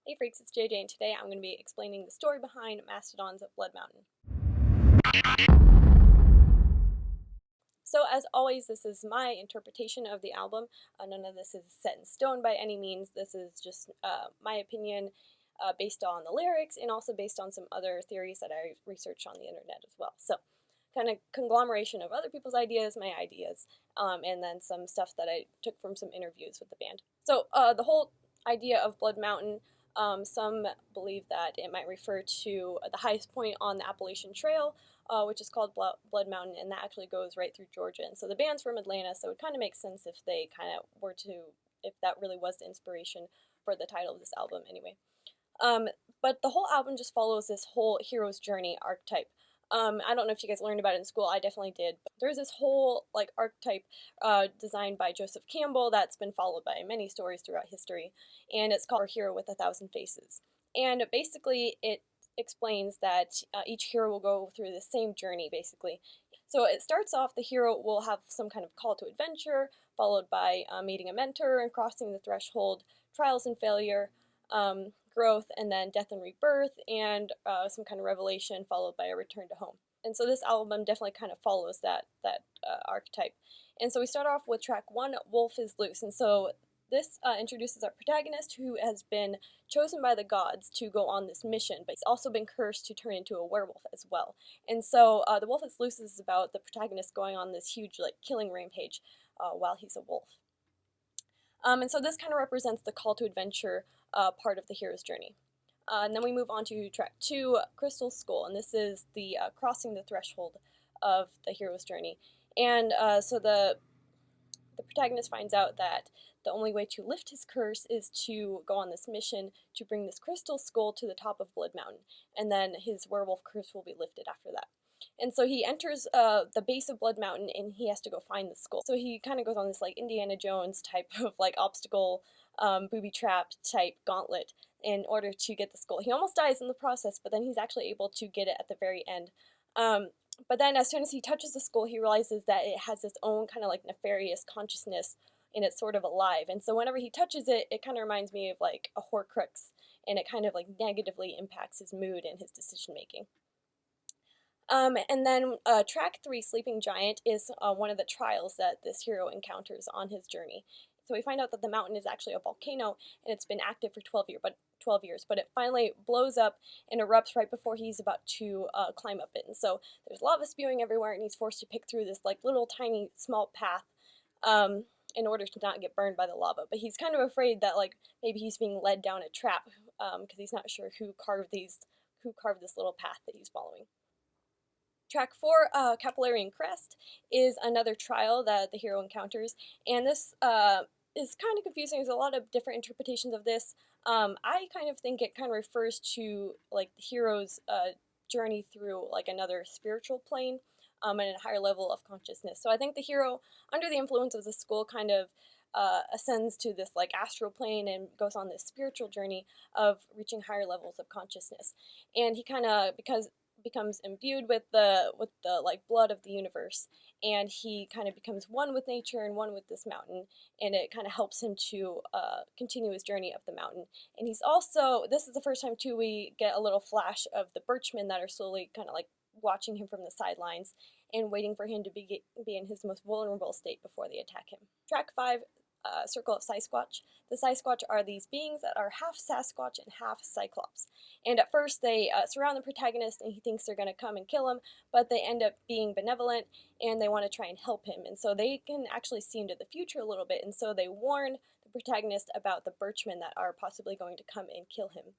Hey freaks, it's JJ, and today I'm going to be explaining the story behind Mastodon's Blood Mountain. So as always, this is my interpretation of the album. None of this is set in stone by any means. This is just my opinion based on the lyrics and also based on some other theories that I researched on the internet as well. So kind of conglomeration of other people's ideas, my ideas, and then some stuff that I took from some interviews with the band. So the whole idea of Blood Mountain, some believe that it might refer to the highest point on the Appalachian Trail, which is called Blood Mountain, and that actually goes right through Georgia. And so the band's from Atlanta, so it kind of makes sense if they kind of were to, if that really was the inspiration for the title of this album anyway. But the whole album just follows this whole hero's journey archetype. I don't know if you guys learned about it in school. I definitely did. But there's this whole like archetype designed by Joseph Campbell that's been followed by many stories throughout history, and it's called Our Hero with a Thousand Faces. And basically, it explains that each hero will go through the same journey, basically. So it starts off, the hero will have some kind of call to adventure, followed by meeting a mentor and crossing the threshold, trials and failure, growth, and then death and rebirth, and some kind of revelation, followed by a return to home. And so this album definitely kind of follows that archetype. And so we start off with track 1, Wolf is Loose. And so this introduces our protagonist, who has been chosen by the gods to go on this mission, but he's also been cursed to turn into a werewolf as well. And so the Wolf is Loose is about the protagonist going on this huge like killing rampage while he's a wolf. And so this kind of represents the call to adventure part of the hero's journey. And then we move on to track 2, Crystal Skull, and this is the crossing the threshold of the hero's journey. And so the protagonist finds out that the only way to lift his curse is to go on this mission to bring this crystal skull to the top of Blood Mountain, and then his werewolf curse will be lifted after that. And so he enters the base of Blood Mountain, and he has to go find the skull. So he kind of goes on this like Indiana Jones type of like obstacle, booby trap type gauntlet in order to get the skull. He almost dies in the process, but then he's actually able to get it at the very end. But then as soon as he touches the skull, he realizes that it has its own kind of like nefarious consciousness, and it's sort of alive. And so whenever he touches it, it kind of reminds me of like a Horcrux, and it kind of like negatively impacts his mood and his decision making. And then track 3, Sleeping Giant, is one of the trials that this hero encounters on his journey. So we find out that the mountain is actually a volcano, and it's been active for 12 years, but it finally blows up and erupts right before he's about to climb up it. And so there's lava spewing everywhere, and he's forced to pick through this like little tiny small path in order to not get burned by the lava. But he's kind of afraid that like maybe he's being led down a trap because he's not sure who carved this little path that he's following. Track 4, Capillary Incresed, is another trial that the hero encounters, and this is kind of confusing. There's a lot of different interpretations of this. I kind of think it kind of refers to like the hero's journey through like another spiritual plane and a higher level of consciousness. So I think the hero, under the influence of the skull, kind of ascends to this like astral plane and goes on this spiritual journey of reaching higher levels of consciousness. And he kind of becomes imbued with the like blood of the universe, and he kind of becomes one with nature and one with this mountain, and it kind of helps him to continue his journey up the mountain. And he's also, this is the first time too we get a little flash of the birchmen that are slowly kind of like watching him from the sidelines and waiting for him to be in his most vulnerable state before they attack him. Track 5, Circle of Squatch. The Squatch are these beings that are half Sasquatch and half Cyclops. And at first they surround the protagonist, and he thinks they're going to come and kill him, but they end up being benevolent, and they want to try and help him. And so they can actually see into the future a little bit, and so they warn the protagonist about the birchmen that are possibly going to come and kill him.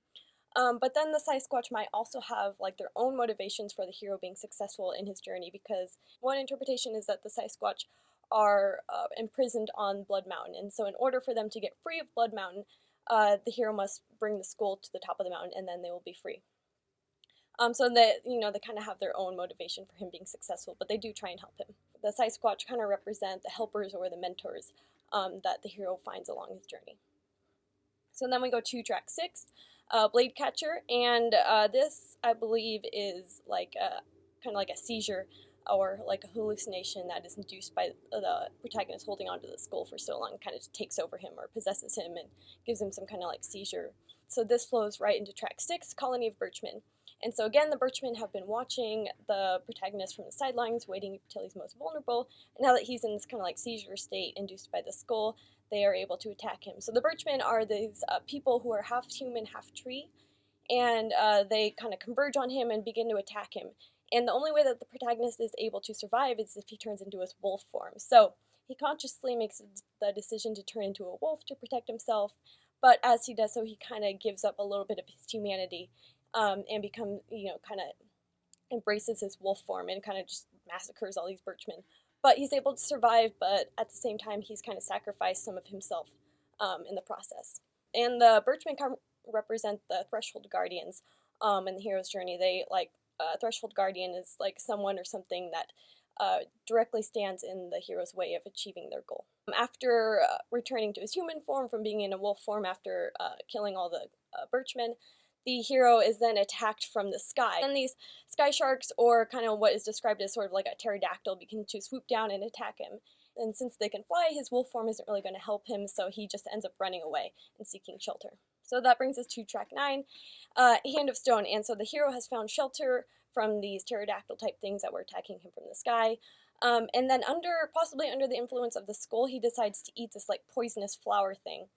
But then the Squatch might also have like their own motivations for the hero being successful in his journey, because one interpretation is that the Squatch are imprisoned on Blood Mountain, and so in order for them to get free of Blood Mountain, the hero must bring the skull to the top of the mountain, and then they will be free. So that, they kind of have their own motivation for him being successful, but they do try and help him. The Squatch kind of represent the helpers or the mentors that the hero finds along his journey. So then we go to track 6, Blade Catcher, and this I believe is like kind of like a Seizure or like a hallucination that is induced by the protagonist holding onto the skull for so long, kind of takes over him or possesses him and gives him some kind of like seizure. So this flows right into track 6, Colony of Birchmen. And so again, the Birchmen have been watching the protagonist from the sidelines, waiting until he's most vulnerable. And now that he's in this kind of like seizure state induced by the skull, they are able to attack him. So the Birchmen are these people who are half human, half tree, and they kind of converge on him and begin to attack him. And the only way that the protagonist is able to survive is if he turns into his wolf form. So he consciously makes the decision to turn into a wolf to protect himself, but as he does so, he kind of gives up a little bit of his humanity and becomes, kind of embraces his wolf form and kind of just massacres all these Birchmen. But he's able to survive, but at the same time, he's kind of sacrificed some of himself in the process. And the Birchmen represent the Threshold Guardians in the hero's journey. They, Threshold Guardian is like someone or something that directly stands in the hero's way of achieving their goal. After returning to his human form from being in a wolf form after killing all the Birchmen, the hero is then attacked from the sky. And these sky sharks, or kind of what is described as sort of like a pterodactyl, begin to swoop down and attack him. And since they can fly, his wolf form isn't really going to help him, so he just ends up running away and seeking shelter. So that brings us to track 9, Hand of Stone. And so the hero has found shelter from these pterodactyl type things that were attacking him from the sky. And then possibly under the influence of the skull, he decides to eat this like poisonous flower thing.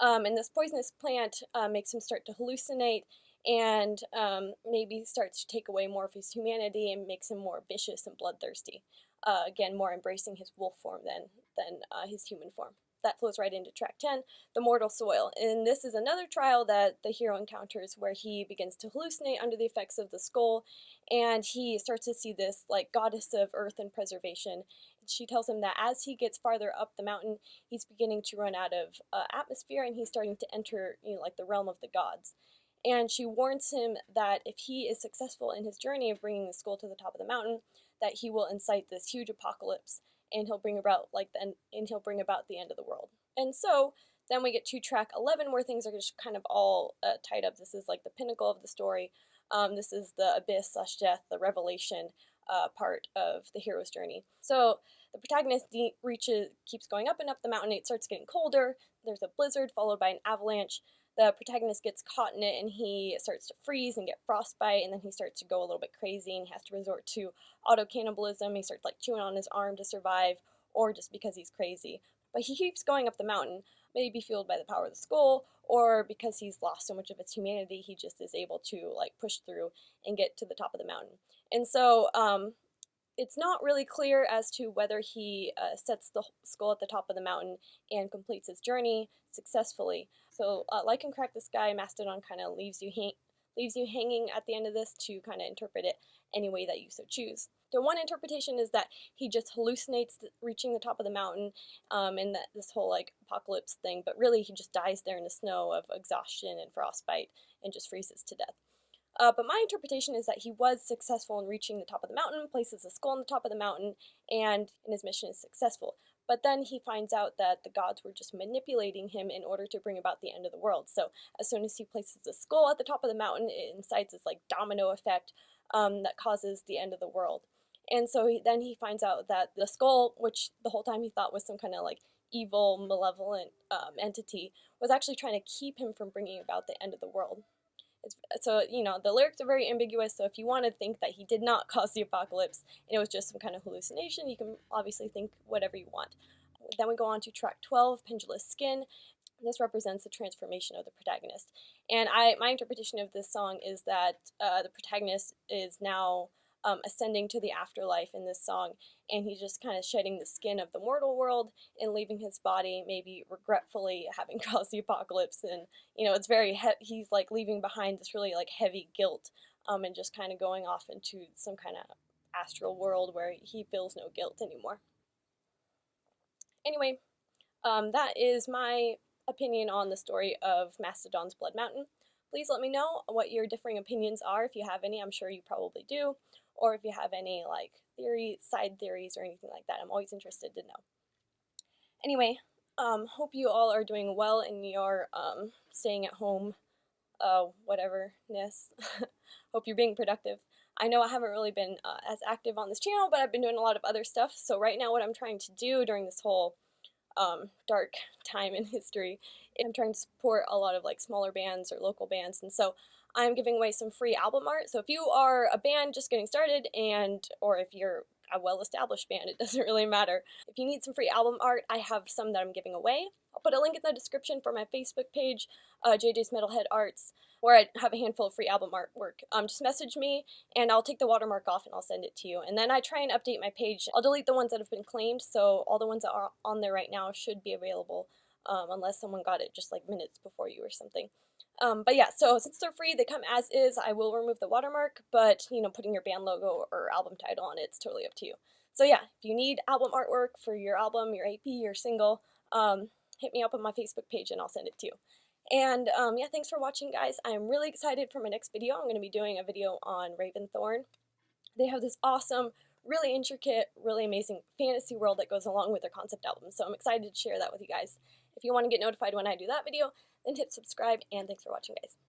And this poisonous plant makes him start to hallucinate and maybe starts to take away more of his humanity and makes him more vicious and bloodthirsty. Again, more embracing his wolf form than his human form. That flows right into track 10, The Mortal Soil. And this is another trial that the hero encounters where he begins to hallucinate under the effects of the skull, and he starts to see this like goddess of earth and preservation. She tells him that as he gets farther up the mountain, he's beginning to run out of atmosphere, and he's starting to enter, like the realm of the gods. And she warns him that if he is successful in his journey of bringing the skull to the top of the mountain, that he will incite this huge apocalypse, and he'll bring about the end of the world. And so then we get to track 11, where things are just kind of all tied up. This is like the pinnacle of the story. This is the abyss / death, the revelation part of the hero's journey. So the protagonist keeps going up and up the mountain. It starts getting colder. There's a blizzard followed by an avalanche. The protagonist gets caught in it, and he starts to freeze and get frostbite, and then he starts to go a little bit crazy, and he has to resort to auto-cannibalism. He starts like chewing on his arm to survive, or just because he's crazy. But he keeps going up the mountain, maybe fueled by the power of the skull, or because he's lost so much of his humanity, he just is able to like push through and get to the top of the mountain. And so it's not really clear as to whether he sets the skull at the top of the mountain and completes his journey successfully. So like in Crack the Sky, Mastodon kind of leaves you hanging at the end of this to kind of interpret it any way that you so choose. So one interpretation is that he just hallucinates reaching the top of the mountain and that this whole like apocalypse thing, but really he just dies there in the snow of exhaustion and frostbite and just freezes to death. But my interpretation is that he was successful in reaching the top of the mountain, places the skull on the top of the mountain, and his mission is successful. But then he finds out that the gods were just manipulating him in order to bring about the end of the world. So as soon as he places the skull at the top of the mountain, it incites this like domino effect that causes the end of the world. And so then he finds out that the skull, which the whole time he thought was some kind of like evil, malevolent entity, was actually trying to keep him from bringing about the end of the world. So, the lyrics are very ambiguous, so if you want to think that he did not cause the apocalypse and it was just some kind of hallucination, you can obviously think whatever you want. Then we go on to track 12, Pendulous Skin. This represents the transformation of the protagonist. And my interpretation of this song is that the protagonist is now ascending to the afterlife in this song, and he's just kind of shedding the skin of the mortal world and leaving his body, maybe regretfully having caused the apocalypse. And it's very he's like leaving behind this really like heavy guilt, and just kind of going off into some kind of astral world where he feels no guilt anymore. Anyway, that is my opinion on the story of Mastodon's Blood Mountain. Please let me know what your differing opinions are, if you have any. I'm sure you probably do. Or if you have any like side theories or anything like that. I'm always interested to know. Anyway, hope you all are doing well in your staying at home whateverness. Hope you're being productive. I know I haven't really been as active on this channel, but I've been doing a lot of other stuff. So right now what I'm trying to do during this whole dark time in history, I'm trying to support a lot of like smaller bands or local bands, and so I'm giving away some free album art. So if you are a band just getting started, or if you're a well-established band, it doesn't really matter. If you need some free album art, I have some that I'm giving away. I'll put a link in the description for my Facebook page, JJ's Metalhead Arts, where I have a handful of free album artwork. Just message me and I'll take the watermark off and I'll send it to you. And then I try and update my page. I'll delete the ones that have been claimed, so all the ones that are on there right now should be available, unless someone got it just like minutes before you or something. But yeah, so since they're free, they come as is. I will remove the watermark, but you know, putting your band logo or album title on it's totally up to you. So yeah, if you need album artwork for your album, your AP, your single, hit me up on my Facebook page and I'll send it to you. And yeah, thanks for watching, guys. I'm really excited for my next video. I'm going to be doing a video on Raventhorn. They have this awesome, really intricate, really amazing fantasy world that goes along with their concept album. So I'm excited to share that with you guys. If you want to get notified when I do that video, then hit subscribe, and thanks for watching, guys.